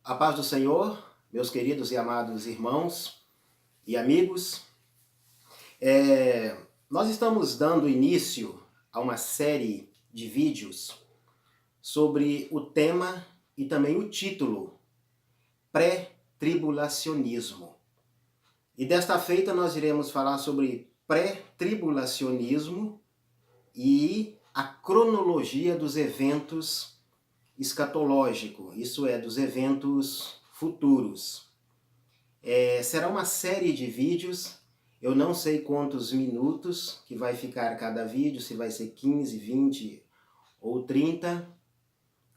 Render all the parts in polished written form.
A paz do Senhor, meus queridos e amados irmãos e amigos. Nós estamos dando início a uma série de vídeos sobre o tema e também o título Pré-tribulacionismo. E desta feita nós iremos falar sobre pré-tribulacionismo e a cronologia dos eventos escatológicos, isso é, dos eventos futuros. Será uma série de vídeos, eu não sei quantos minutos que vai ficar cada vídeo, se vai ser 15, 20 ou 30,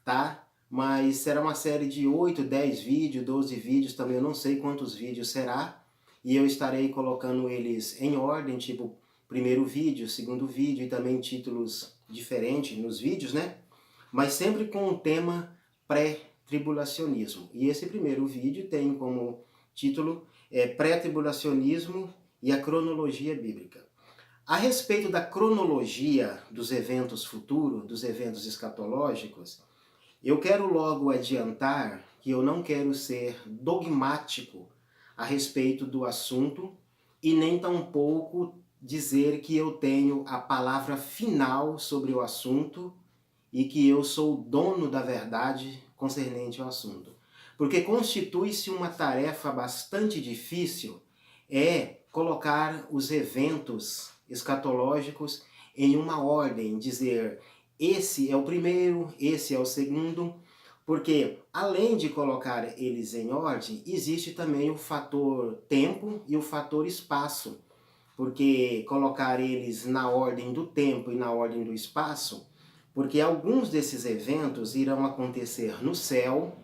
tá? Mas será uma série de 8, 10 vídeos, 12 vídeos, também eu não sei quantos vídeos será. E eu estarei colocando eles em ordem, tipo primeiro vídeo, segundo vídeo e também títulos diferentes nos vídeos, né? Mas sempre com o tema pré-tribulacionismo. E esse primeiro vídeo tem como título Pré-tribulacionismo e a cronologia bíblica. A respeito da cronologia dos eventos futuros, dos eventos escatológicos, eu quero logo adiantar que eu não quero ser dogmático a respeito do assunto e nem tampouco dizer que eu tenho a palavra final sobre o assunto e que eu sou o dono da verdade concernente ao assunto. Porque constitui-se uma tarefa bastante difícil colocar os eventos escatológicos em uma ordem, dizer esse é o primeiro, esse é o segundo, porque além de colocar eles em ordem, existe também o fator tempo e o fator espaço, porque colocar eles na ordem do tempo e na ordem do espaço, porque alguns desses eventos irão acontecer no céu,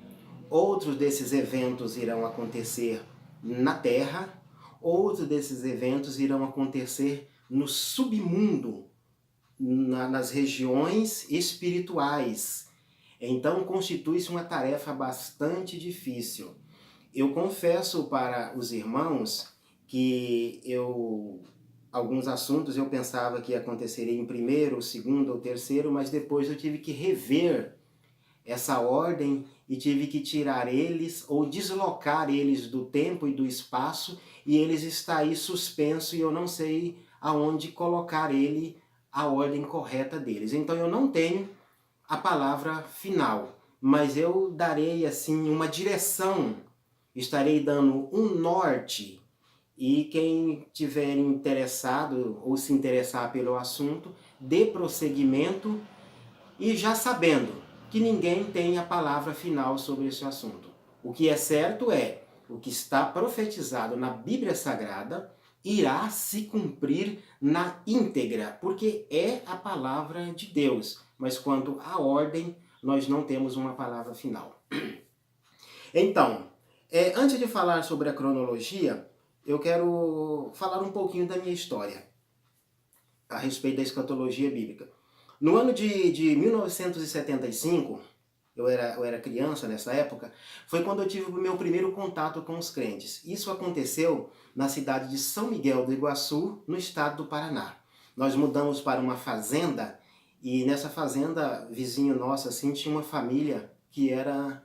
outros desses eventos irão acontecer na terra, outros desses eventos irão acontecer no submundo, nas regiões espirituais. Então constitui-se uma tarefa bastante difícil. Eu confesso para os irmãos que alguns assuntos eu pensava que aconteceria em primeiro, segundo ou terceiro, mas depois eu tive que rever essa ordem e tive que tirar eles ou deslocar eles do tempo e do espaço, e eles estão aí suspensos e eu não sei aonde colocar a ordem correta deles. Então eu não tenho a palavra final, mas eu darei assim uma direção, estarei dando um norte, e quem tiver interessado ou se interessar pelo assunto, dê prosseguimento e já sabendo que ninguém tem a palavra final sobre esse assunto. O que é certo é, o que está profetizado na Bíblia Sagrada irá se cumprir na íntegra, porque é a palavra de Deus. Mas quanto à ordem, nós não temos uma palavra final. Então, antes de falar sobre a cronologia, eu quero falar um pouquinho da minha história a respeito da escatologia bíblica. No ano de 1975, eu era criança nessa época, foi quando eu tive o meu primeiro contato com os crentes. Isso aconteceu na cidade de São Miguel do Iguaçu, no estado do Paraná. Nós mudamos para uma fazenda, e nessa fazenda, vizinho nosso, assim, tinha uma família que era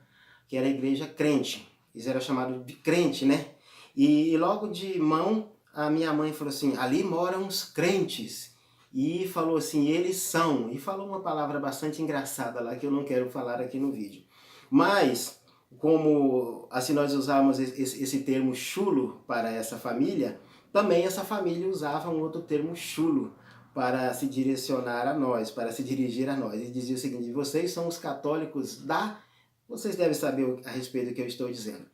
igreja crente. Eles eram chamados de crente, né? E logo de mão, a minha mãe falou assim, ali moram os crentes. E falou assim, eles são. E falou uma palavra bastante engraçada lá, que eu não quero falar aqui no vídeo. Mas, como assim nós usamos esse termo chulo para essa família, também essa família usava um outro termo chulo para se direcionar a nós, para se dirigir a nós. E dizia o seguinte, vocês são os católicos da... Vocês devem saber a respeito do que eu estou dizendo.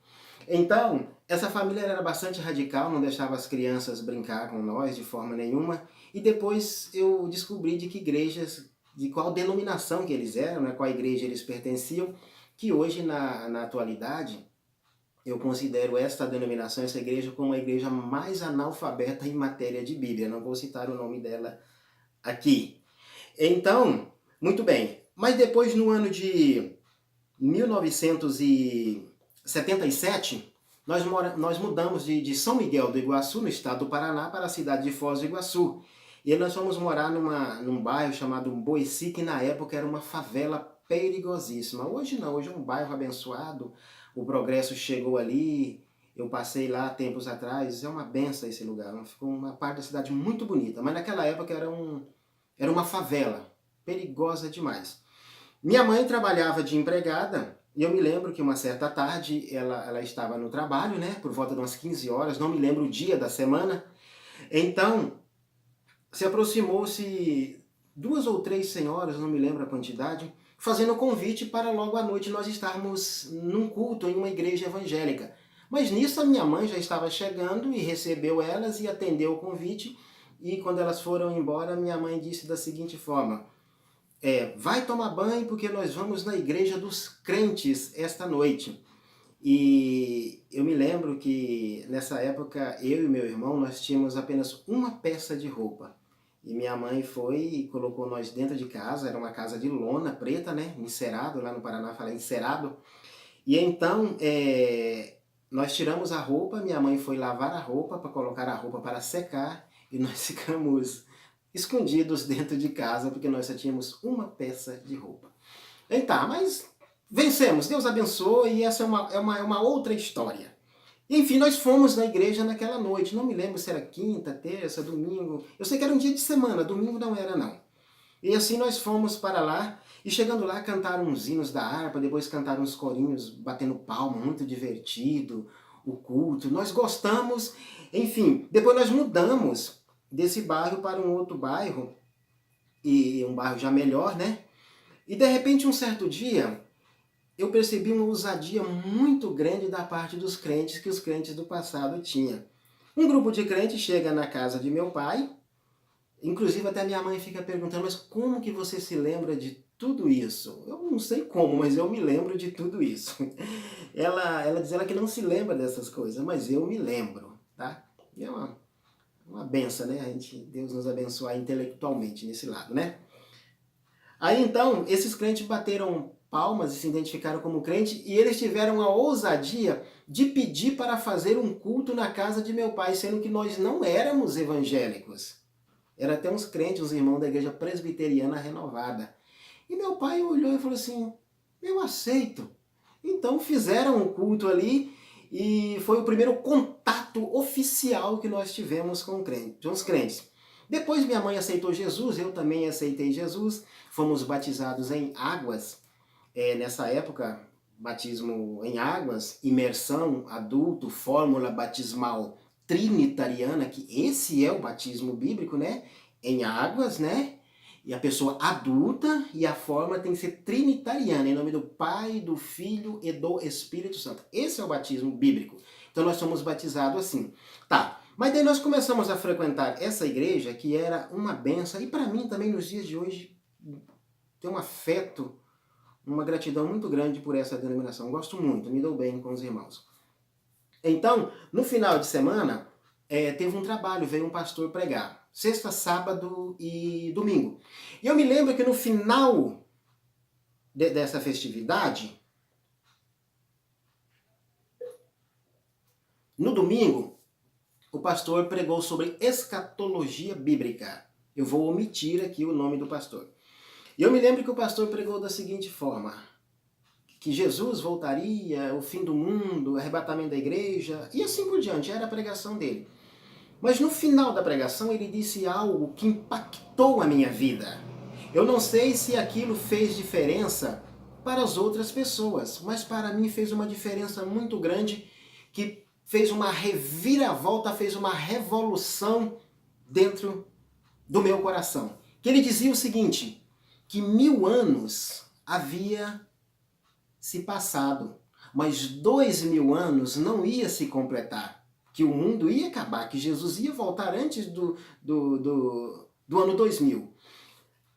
Então, essa família era bastante radical, não deixava as crianças brincar com nós de forma nenhuma. E depois eu descobri de que igrejas, de qual denominação que eles eram, né, qual igreja eles pertenciam, que hoje, na atualidade, eu considero esta denominação, essa igreja, como a igreja mais analfabeta em matéria de Bíblia. Não vou citar o nome dela aqui. Então, muito bem. Mas depois, no ano de 1977, nós mudamos de São Miguel do Iguaçu, no estado do Paraná, para a cidade de Foz do Iguaçu. E nós fomos morar num bairro chamado Boici, que na época era uma favela perigosíssima. Hoje não, hoje é um bairro abençoado, o Progresso chegou ali, eu passei lá tempos atrás, é uma benção esse lugar, ficou uma parte da cidade muito bonita, mas naquela época era uma favela, perigosa demais. Minha mãe trabalhava de empregada, e eu me lembro que uma certa tarde ela estava no trabalho, né, por volta de umas 15 horas, não me lembro o dia da semana, então se aproximou-se duas ou três senhoras, não me lembro a quantidade, fazendo convite para logo à noite nós estarmos num culto em uma igreja evangélica. Mas nisso a minha mãe já estava chegando e recebeu elas e atendeu o convite. E quando elas foram embora, minha mãe disse da seguinte forma: vai tomar banho porque nós vamos na igreja dos crentes esta noite. E eu me lembro que nessa época eu e meu irmão nós tínhamos apenas uma peça de roupa. E minha mãe foi e colocou nós dentro de casa, era uma casa de lona preta, né? Encerado, lá no Paraná fala encerado. E então nós tiramos a roupa, minha mãe foi lavar a roupa para colocar a roupa para secar e nós ficamos escondidos dentro de casa porque nós só tínhamos uma peça de roupa. Então, mas vencemos, Deus abençoe e essa é uma outra história. Enfim, nós fomos na igreja naquela noite, não me lembro se era quinta, terça, domingo, eu sei que era um dia de semana, domingo não era não. E assim nós fomos para lá, e chegando lá cantaram uns hinos da harpa, depois cantaram uns corinhos batendo palma, muito divertido, o culto, nós gostamos, enfim, depois nós mudamos desse bairro para um outro bairro, e um bairro já melhor, né? E de repente um certo dia, eu percebi uma ousadia muito grande da parte dos crentes que os crentes do passado tinham. Um grupo de crentes chega na casa de meu pai, inclusive até minha mãe fica perguntando, mas como que você se lembra de tudo isso? Eu não sei como, mas eu me lembro de tudo isso. Ela diz ela que não se lembra dessas coisas, mas eu me lembro, tá? E é uma benção, né? Deus nos abençoar intelectualmente nesse lado, né? Aí então, esses crentes bateram palmas e se identificaram como crente, e eles tiveram a ousadia de pedir para fazer um culto na casa de meu pai, sendo que nós não éramos evangélicos. Era até uns crentes, uns irmãos da igreja presbiteriana renovada. E meu pai olhou e falou assim, eu aceito. Então fizeram um culto ali, e foi o primeiro contato oficial que nós tivemos com os crentes. Depois minha mãe aceitou Jesus, eu também aceitei Jesus, fomos batizados em águas. Nessa época, batismo em águas, imersão, adulto, fórmula batismal trinitariana, que esse é o batismo bíblico, né? Em águas, né? E a pessoa adulta, e a forma tem que ser trinitariana, em nome do Pai, do Filho e do Espírito Santo. Esse é o batismo bíblico. Então nós somos batizados assim. Tá, mas daí nós começamos a frequentar essa igreja, que era uma benção, e para mim também nos dias de hoje tem um afeto, uma gratidão muito grande por essa denominação. Gosto muito, me dou bem com os irmãos. Então, no final de semana, teve um trabalho, veio um pastor pregar. Sexta, sábado e domingo. E eu me lembro que no final dessa festividade, no domingo, o pastor pregou sobre escatologia bíblica. Eu vou omitir aqui o nome do pastor. E eu me lembro que o pastor pregou da seguinte forma, que Jesus voltaria, o fim do mundo, o arrebatamento da igreja, e assim por diante, era a pregação dele. Mas no final da pregação ele disse algo que impactou a minha vida. Eu não sei se aquilo fez diferença para as outras pessoas, mas para mim fez uma diferença muito grande, que fez uma reviravolta, fez uma revolução dentro do meu coração. Que ele dizia o seguinte, que 1000 anos havia se passado, mas 2000 anos não ia se completar, que o mundo ia acabar, que Jesus ia voltar antes do ano 2000.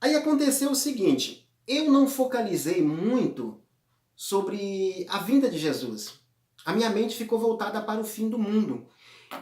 Aí aconteceu o seguinte, eu não focalizei muito sobre a vinda de Jesus. A minha mente ficou voltada para o fim do mundo.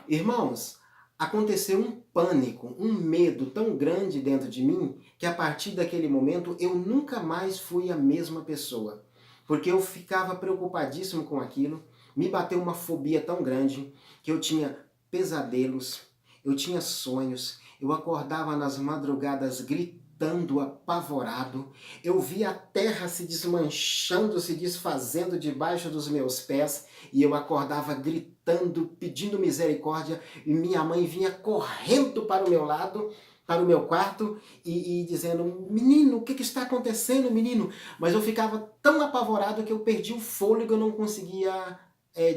Irmãos, aconteceu um pânico, um medo tão grande dentro de mim, que a partir daquele momento eu nunca mais fui a mesma pessoa. Porque eu ficava preocupadíssimo com aquilo, me bateu uma fobia tão grande, que eu tinha pesadelos, eu tinha sonhos, eu acordava nas madrugadas gritando, gritando apavorado. Eu vi a terra se desmanchando, se desfazendo debaixo dos meus pés, e eu acordava gritando, pedindo misericórdia, e minha mãe vinha correndo para o meu lado, para o meu quarto, e dizendo: menino, o que está acontecendo, menino? Mas eu ficava tão apavorado que eu perdi o fôlego, eu não conseguia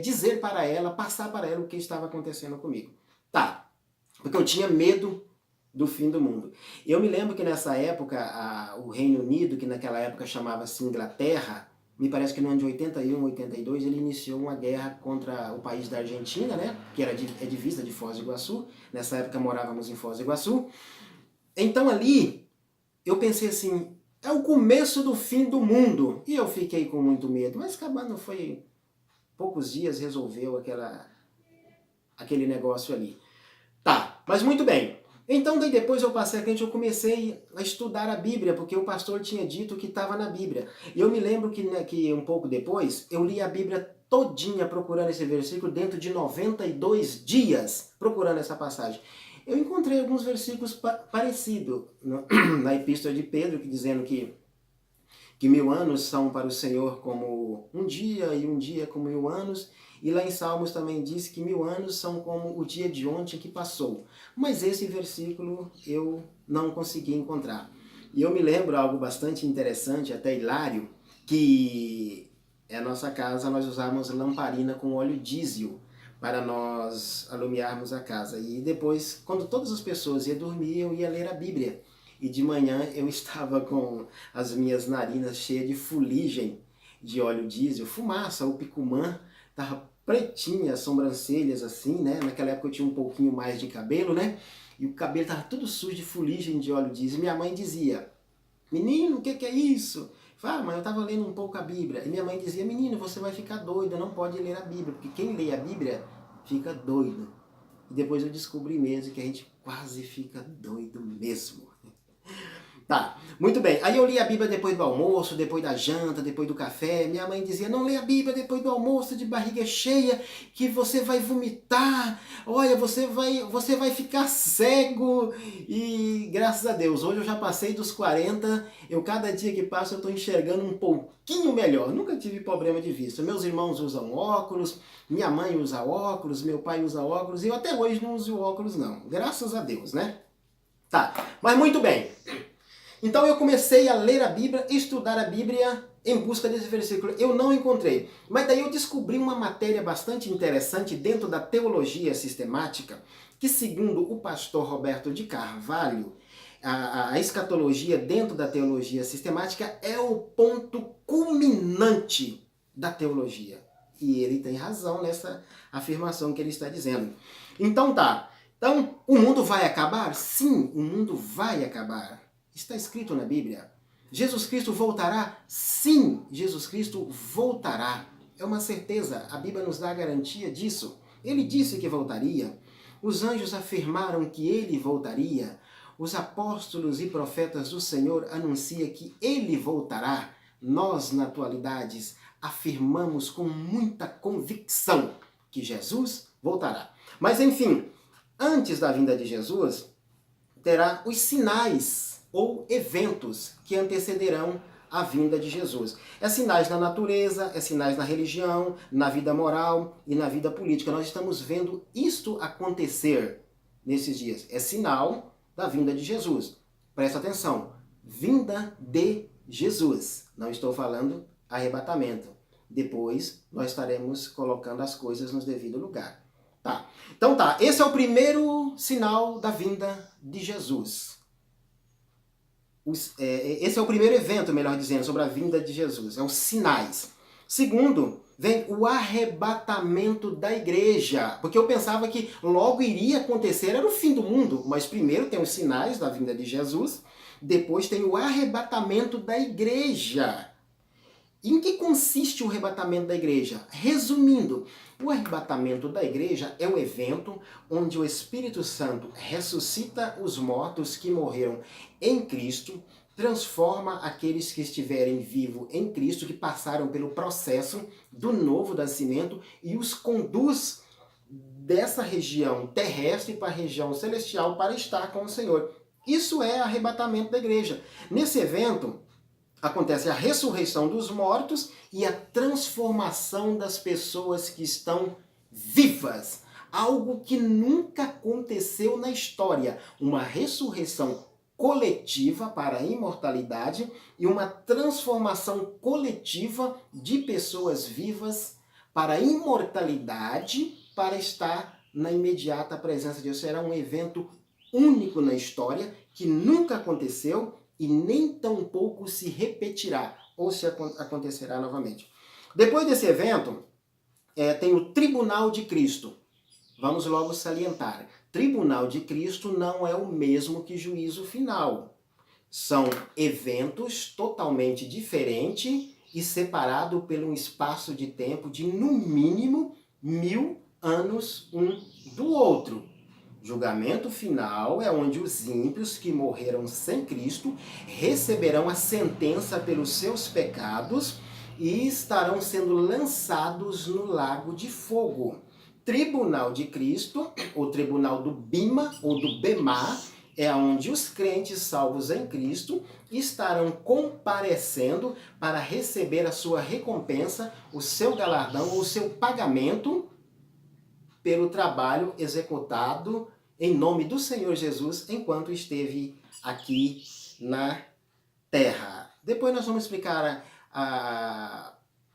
dizer para ela, passar para ela o que estava acontecendo comigo. Tá, porque eu tinha medo do fim do mundo. Eu me lembro que nessa época, o Reino Unido, que naquela época chamava-se Inglaterra, me parece que no ano de 81, 82, ele iniciou uma guerra contra o país da Argentina, né? Que era divisa de Foz do Iguaçu. Nessa época morávamos em Foz do Iguaçu. Então ali, eu pensei assim, é o começo do fim do mundo. E eu fiquei com muito medo, mas acabando foi poucos dias, resolveu aquele negócio ali. Tá, mas muito bem. Então daí depois eu passei a frente, eu comecei a estudar a Bíblia, porque o pastor tinha dito que estava na Bíblia. E eu me lembro que um pouco depois, eu li a Bíblia todinha procurando esse versículo dentro de 92 dias, procurando essa passagem. Eu encontrei alguns versículos parecidos na Epístola de Pedro, dizendo que 1000 anos são para o Senhor como um dia, e um dia como 1000 anos. E lá em Salmos também diz que 1000 anos são como o dia de ontem que passou. Mas esse versículo eu não consegui encontrar. E eu me lembro algo bastante interessante, até hilário, que na nossa casa nós usávamos lamparina com óleo diesel para nós alumiarmos a casa. E depois, quando todas as pessoas iam dormir, eu ia ler a Bíblia. E de manhã eu estava com as minhas narinas cheias de fuligem de óleo diesel, fumaça, o picumã, estava pretinha, as sobrancelhas assim, né? Naquela época eu tinha um pouquinho mais de cabelo, né? E o cabelo estava tudo sujo de fuligem de óleo diesel. E minha mãe dizia: menino, o que é isso? Fala, mãe, eu estava lendo um pouco a Bíblia. E minha mãe dizia: menino, você vai ficar doido, não pode ler a Bíblia, porque quem lê a Bíblia fica doido. E depois eu descobri mesmo que a gente quase fica doido mesmo. Tá, muito bem. Aí eu li a Bíblia depois do almoço, depois da janta, depois do café. Minha mãe dizia: não lê a Bíblia depois do almoço de barriga cheia, que você vai vomitar. Olha, você vai ficar cego. E graças a Deus, hoje eu já passei dos 40. Eu cada dia que passa eu estou enxergando um pouquinho melhor. Nunca tive problema de vista. Meus irmãos usam óculos, minha mãe usa óculos, meu pai usa óculos. E eu até hoje não uso óculos não. Graças a Deus, né? Tá, mas muito bem. Então eu comecei a ler a Bíblia, estudar a Bíblia em busca desse versículo. Eu não encontrei. Mas daí eu descobri uma matéria bastante interessante dentro da teologia sistemática, que segundo o pastor Roberto de Carvalho, a escatologia dentro da teologia sistemática é o ponto culminante da teologia. E ele tem razão nessa afirmação que ele está dizendo. Então tá. Então, o mundo vai acabar? Sim, o mundo vai acabar. Está escrito na Bíblia. Jesus Cristo voltará? Sim, Jesus Cristo voltará. É uma certeza, a Bíblia nos dá a garantia disso. Ele disse que voltaria. Os anjos afirmaram que ele voltaria. Os apóstolos e profetas do Senhor anunciam que ele voltará. Nós, na atualidade, afirmamos com muita convicção que Jesus voltará. Mas, enfim, antes da vinda de Jesus, terá os sinais ou eventos que antecederão a vinda de Jesus. É sinais na natureza, é sinais na religião, na vida moral e na vida política. Nós estamos vendo isto acontecer nesses dias. É sinal da vinda de Jesus. Presta atenção. Vinda de Jesus. Não estou falando arrebatamento. Depois nós estaremos colocando as coisas no devido lugar. Tá. Então tá, esse é o primeiro sinal da vinda de Jesus. Esse é o primeiro evento, melhor dizendo, sobre a vinda de Jesus. É os sinais. Segundo, vem o arrebatamento da igreja. Porque eu pensava que logo iria acontecer, era o fim do mundo. Mas primeiro tem os sinais da vinda de Jesus. Depois tem o arrebatamento da igreja. Em que consiste o arrebatamento da igreja? Resumindo, o arrebatamento da igreja é um evento onde o Espírito Santo ressuscita os mortos que morreram em Cristo, transforma aqueles que estiverem vivos em Cristo, que passaram pelo processo do novo nascimento, e os conduz dessa região terrestre para a região celestial para estar com o Senhor. Isso é arrebatamento da igreja. Nesse evento, acontece a ressurreição dos mortos e a transformação das pessoas que estão vivas. Algo que nunca aconteceu na história. Uma ressurreição coletiva para a imortalidade e uma transformação coletiva de pessoas vivas para a imortalidade, para estar na imediata presença de Deus. Será um evento único na história que nunca aconteceu e nem tampouco se repetirá ou se acontecerá novamente. Depois desse evento, tem o Tribunal de Cristo. Vamos logo salientar. Tribunal de Cristo não é o mesmo que juízo final. São eventos totalmente diferentes e separados por um espaço de tempo de, no mínimo, 1000 anos um do outro. Julgamento final é onde os ímpios que morreram sem Cristo receberão a sentença pelos seus pecados e estarão sendo lançados no lago de fogo. Tribunal de Cristo, ou tribunal do Bima, ou do Bema, é onde os crentes salvos em Cristo estarão comparecendo para receber a sua recompensa, o seu galardão ou o seu pagamento pelo trabalho executado em nome do Senhor Jesus enquanto esteve aqui na terra. Depois nós vamos explicar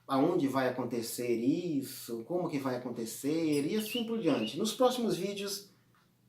aonde vai acontecer isso, como que vai acontecer e assim por diante. Nos próximos vídeos,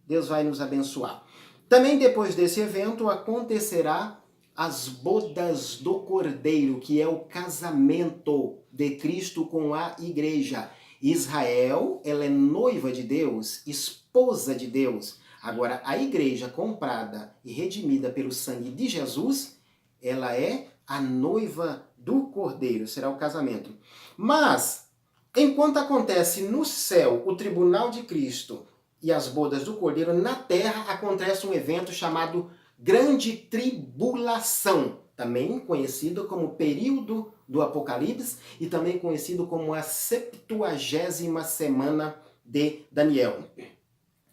Deus vai nos abençoar. Também depois desse evento acontecerá as bodas do Cordeiro, que é o casamento de Cristo com a igreja. Israel, ela é noiva de Deus, esposa de Deus. Agora, a igreja comprada e redimida pelo sangue de Jesus, ela é a noiva do Cordeiro, será o casamento. Mas, enquanto acontece no céu o tribunal de Cristo e as bodas do Cordeiro, na terra acontece um evento chamado Grande Tribulação, também conhecido como período do Apocalipse e também conhecido como a 70ª semana de Daniel.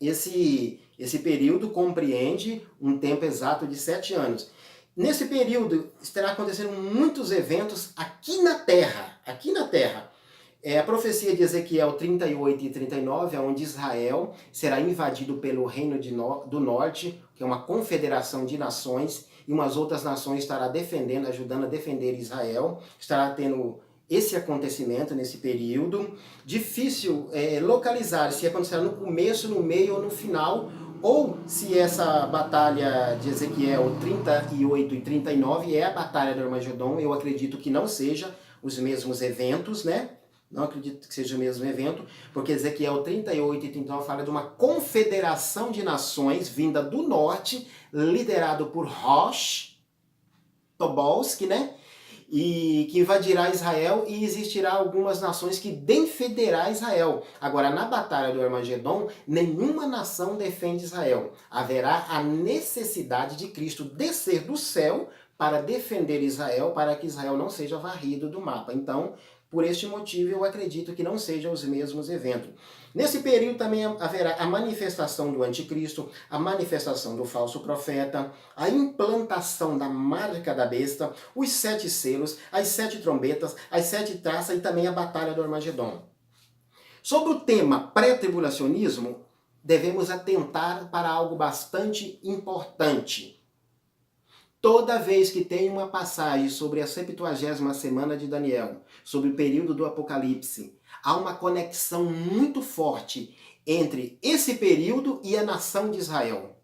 Esse período compreende um tempo exato de 7 anos. Nesse período estará acontecendo muitos eventos aqui na Terra. Aqui na Terra. A profecia de Ezequiel 38 e 39, onde Israel será invadido pelo Reino do Norte, que é uma confederação de nações, e umas outras nações estará defendendo, ajudando a defender Israel. Estará tendo esse acontecimento nesse período. Difícil localizar se acontecerá no começo, no meio ou no final, ou se essa batalha de Ezequiel 38 e 39 é a batalha do Armagedon. Eu acredito que não seja os mesmos eventos, né? Não acredito que seja o mesmo evento, porque Ezequiel 38 e 39 fala de uma confederação de nações vinda do norte, liderado por Rosh Tobolsky, né? E que invadirá Israel e existirá algumas nações que defenderá Israel. Agora, na batalha do Armagedon, nenhuma nação defende Israel. Haverá a necessidade de Cristo descer do céu para defender Israel, para que Israel não seja varrido do mapa. Então, por este motivo, eu acredito que não sejam os mesmos eventos. Nesse período também haverá a manifestação do anticristo, a manifestação do falso profeta, a implantação da marca da besta, os 7 selos, as 7 trombetas, as 7 taças e também a batalha do Armagedon. Sobre o tema pré-tribulacionismo, devemos atentar para algo bastante importante. Toda vez que tem uma passagem sobre a 70ª semana de Daniel, sobre o período do Apocalipse, há uma conexão muito forte entre esse período e a nação de Israel.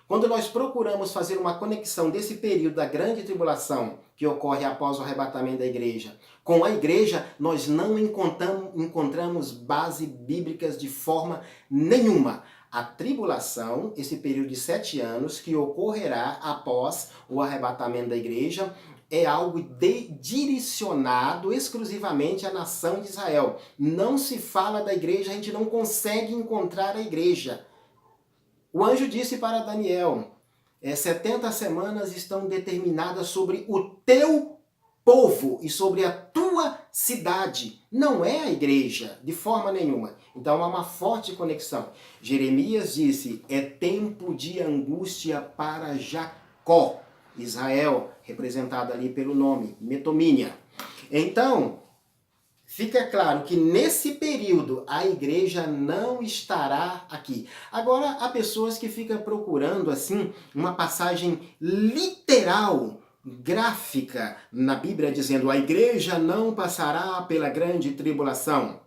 Quando nós procuramos fazer uma conexão desse período da grande tribulação, que ocorre após o arrebatamento da igreja, com a igreja, nós não encontramos bases bíblicas de forma nenhuma. A tribulação, esse período de 7 anos, que ocorrerá após o arrebatamento da igreja, é algo direcionado exclusivamente à nação de Israel. Não se fala da igreja, a gente não consegue encontrar a igreja. O anjo disse para Daniel, 70 semanas estão determinadas sobre o teu povo e sobre a tua cidade, não é a igreja, de forma nenhuma. Então há uma forte conexão. Jeremias disse, é tempo de angústia para Jacó, Israel, representado ali pelo nome, Metomínia. Então, fica claro que nesse período a igreja não estará aqui. Agora, há pessoas que ficam procurando assim uma passagem literal, gráfica na Bíblia, dizendo a igreja não passará pela grande tribulação.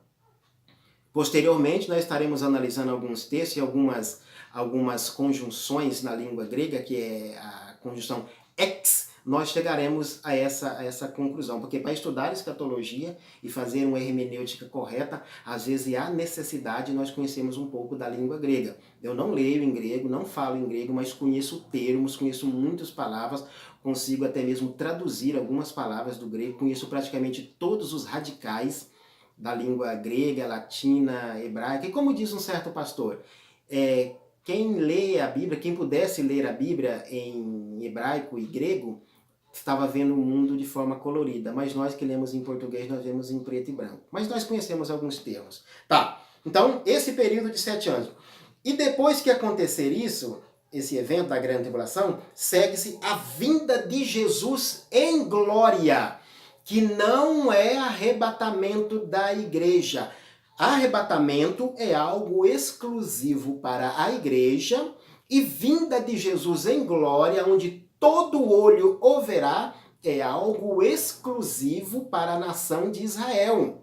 Posteriormente, nós estaremos analisando alguns textos e algumas conjunções na língua grega, que é a conjunção ex, nós chegaremos a essa conclusão. Porque para estudar escatologia e fazer uma hermenêutica correta, às vezes há necessidade de nós conhecermos um pouco da língua grega. Eu não leio em grego, não falo em grego, mas conheço termos, conheço muitas palavras, consigo até mesmo traduzir algumas palavras do grego, conheço praticamente todos os radicais da língua grega, latina, hebraica. E como diz um certo pastor, quem lê a Bíblia, quem pudesse ler a Bíblia em hebraico e grego, estava vendo o mundo de forma colorida. Mas nós que lemos em português, nós vemos em preto e branco. Mas nós conhecemos alguns termos. Tá, então esse período de 7 anos. E depois que acontecer isso, esse evento da grande tribulação, segue-se a vinda de Jesus em glória, que não é arrebatamento da igreja. Arrebatamento é algo exclusivo para a igreja e vinda de Jesus em glória, onde todo olho o verá, é algo exclusivo para a nação de Israel.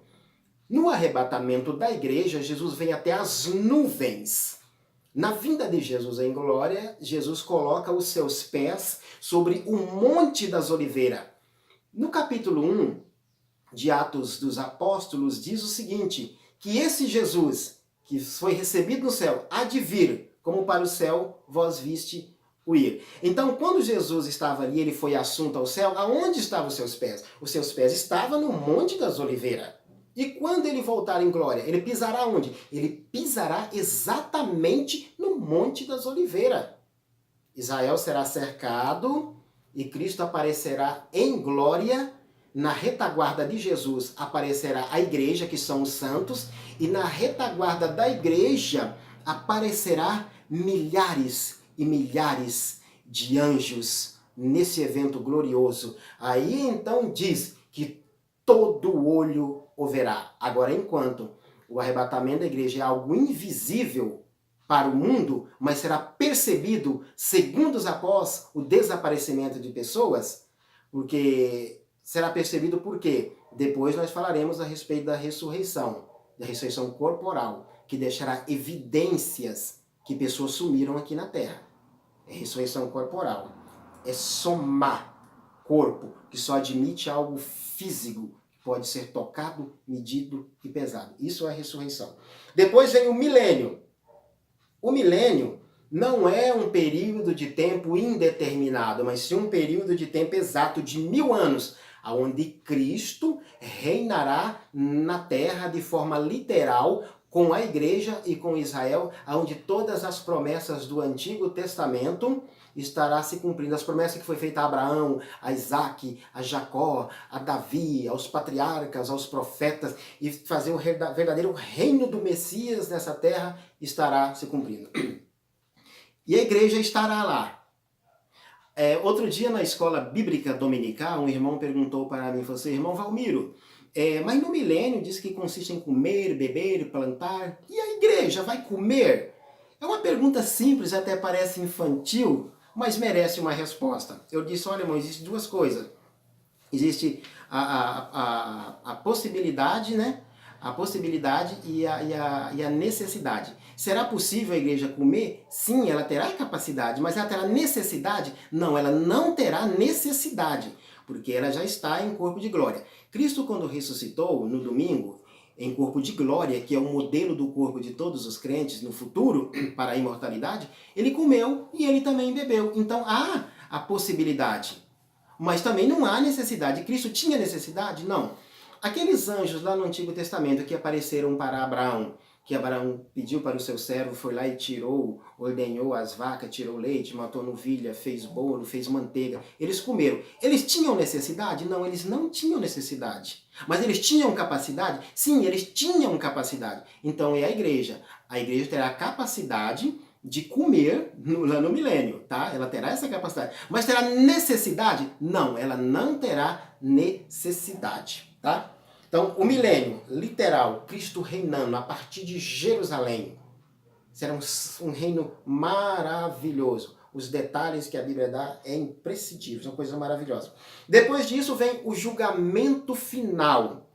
No arrebatamento da igreja, Jesus vem até as nuvens. Na vinda de Jesus em glória, Jesus coloca os seus pés sobre o Monte das Oliveiras. No capítulo 1 de Atos dos Apóstolos, diz o seguinte, que esse Jesus, que foi recebido no céu, há de vir, como para o céu vós viste o ir. Então, quando Jesus estava ali, ele foi assunto ao céu, aonde estavam os seus pés? Os seus pés estavam no Monte das Oliveiras. E quando ele voltar em glória, ele pisará onde? Ele pisará exatamente no Monte das Oliveiras. Israel será cercado e Cristo aparecerá em glória. Na retaguarda de Jesus aparecerá a igreja, que são os santos, e na retaguarda da igreja aparecerá milhares e milhares de anjos nesse evento glorioso. Aí então diz que todo olho o verá. Agora, enquanto o arrebatamento da igreja é algo invisível para o mundo, mas será percebido segundos após o desaparecimento de pessoas, porque será percebido por quê? Depois nós falaremos a respeito da ressurreição corporal, que deixará evidências que pessoas sumiram aqui na Terra. É ressurreição corporal. É somar corpo, que só admite algo físico, que pode ser tocado, medido e pesado. Isso é a ressurreição. Depois vem o milênio. O milênio não é um período de tempo indeterminado, mas sim um período de tempo exato de 1000 anos, onde Cristo reinará na terra de forma literal com a igreja e com Israel, onde todas as promessas do Antigo Testamento estará se cumprindo. As promessas que foi feita a Abraão, a Isaac, a Jacó, a Davi, aos patriarcas, aos profetas, e fazer o verdadeiro reino do Messias nessa terra estará se cumprindo. E a igreja estará lá. Outro dia na escola bíblica dominical, um irmão perguntou para mim, falou assim, irmão Valmiro, mas no milênio diz que consiste em comer, beber, plantar, e a igreja vai comer? É uma pergunta simples, até parece infantil, mas merece uma resposta. Eu disse, olha irmão, existem duas coisas. Existe a possibilidade, né? A possibilidade e a necessidade. Será possível a igreja comer? Sim, ela terá capacidade, mas ela terá necessidade? Não, ela não terá necessidade, porque ela já está em corpo de glória. Cristo, quando ressuscitou no domingo, em corpo de glória, que é o modelo do corpo de todos os crentes no futuro, para a imortalidade, ele comeu e ele também bebeu. Então há a possibilidade, mas também não há necessidade. Cristo tinha necessidade? Não. Aqueles anjos lá no Antigo Testamento que apareceram para Abraão, que Abraão pediu para o seu servo, foi lá e tirou, ordenhou as vacas, tirou leite, matou novilha, fez bolo, fez manteiga. Eles comeram. Eles tinham necessidade? Não, eles não tinham necessidade. Mas eles tinham capacidade? Sim, eles tinham capacidade. Então é a igreja. A igreja terá a capacidade de comer lá no milênio, tá? Ela terá essa capacidade. Mas terá necessidade? Não, ela não terá necessidade, tá? Então, o milênio, literal, Cristo reinando a partir de Jerusalém, será um reino maravilhoso. Os detalhes que a Bíblia dá é imprescindível, são coisas maravilhosas. Depois disso vem o julgamento final,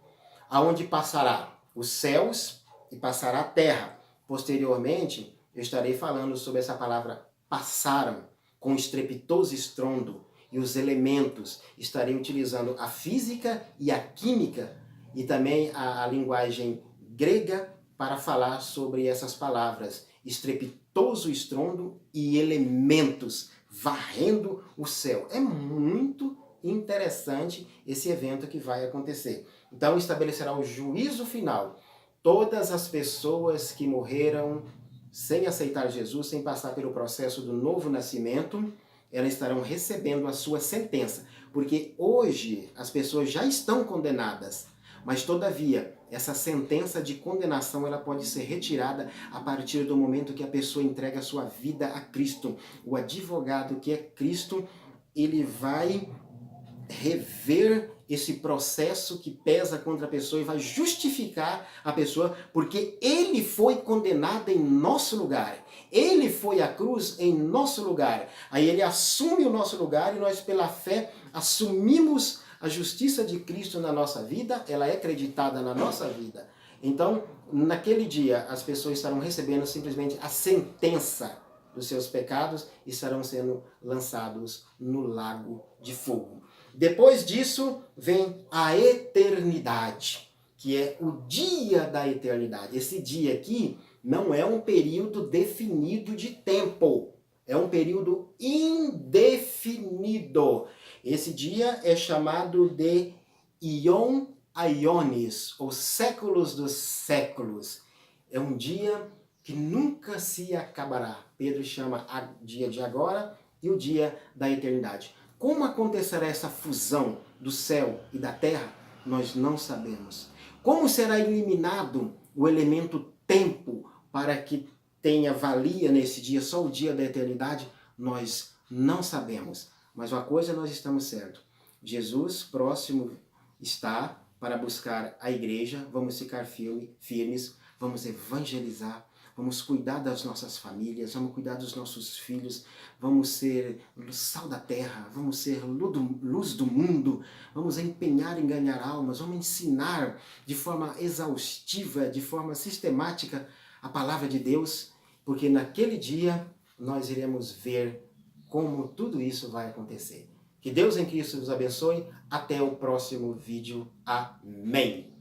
aonde passará os céus e passará a terra. Posteriormente, eu estarei falando sobre essa palavra passaram, com estrepitoso estrondo, e os elementos. Estarei utilizando a física e a química e também a linguagem grega para falar sobre essas palavras. Estrepitoso estrondo e elementos varrendo o céu. É muito interessante esse evento que vai acontecer. Então estabelecerá o juízo final. Todas as pessoas que morreram sem aceitar Jesus, sem passar pelo processo do novo nascimento, elas estarão recebendo a sua sentença. Porque hoje as pessoas já estão condenadas. Mas, todavia, essa sentença de condenação ela pode ser retirada a partir do momento que a pessoa entrega a sua vida a Cristo. O advogado que é Cristo, ele vai rever esse processo que pesa contra a pessoa e vai justificar a pessoa, porque ele foi condenado em nosso lugar. Ele foi à cruz em nosso lugar. Aí ele assume o nosso lugar e nós, pela fé, assumimos a justiça de Cristo na nossa vida, ela é acreditada na nossa vida. Então, naquele dia, as pessoas estarão recebendo simplesmente a sentença dos seus pecados e estarão sendo lançados no lago de fogo. Depois disso, vem a eternidade, que é o dia da eternidade. Esse dia aqui não é um período definido de tempo, é um período indefinido. Esse dia é chamado de Ion Aiones, ou séculos dos séculos. É um dia que nunca se acabará. Pedro chama o dia de agora e o dia da eternidade. Como acontecerá essa fusão do céu e da terra? Nós não sabemos. Como será eliminado o elemento tempo para que tenha valia nesse dia, só o dia da eternidade? Nós não sabemos. Mas uma coisa nós estamos certos. Jesus próximo está para buscar a igreja. Vamos ficar firmes, vamos evangelizar, vamos cuidar das nossas famílias, vamos cuidar dos nossos filhos, vamos ser sal da terra, vamos ser luz do mundo, vamos empenhar em ganhar almas, vamos ensinar de forma exaustiva, de forma sistemática a palavra de Deus, porque naquele dia nós iremos ver como tudo isso vai acontecer. Que Deus em Cristo nos abençoe. Até o próximo vídeo. Amém.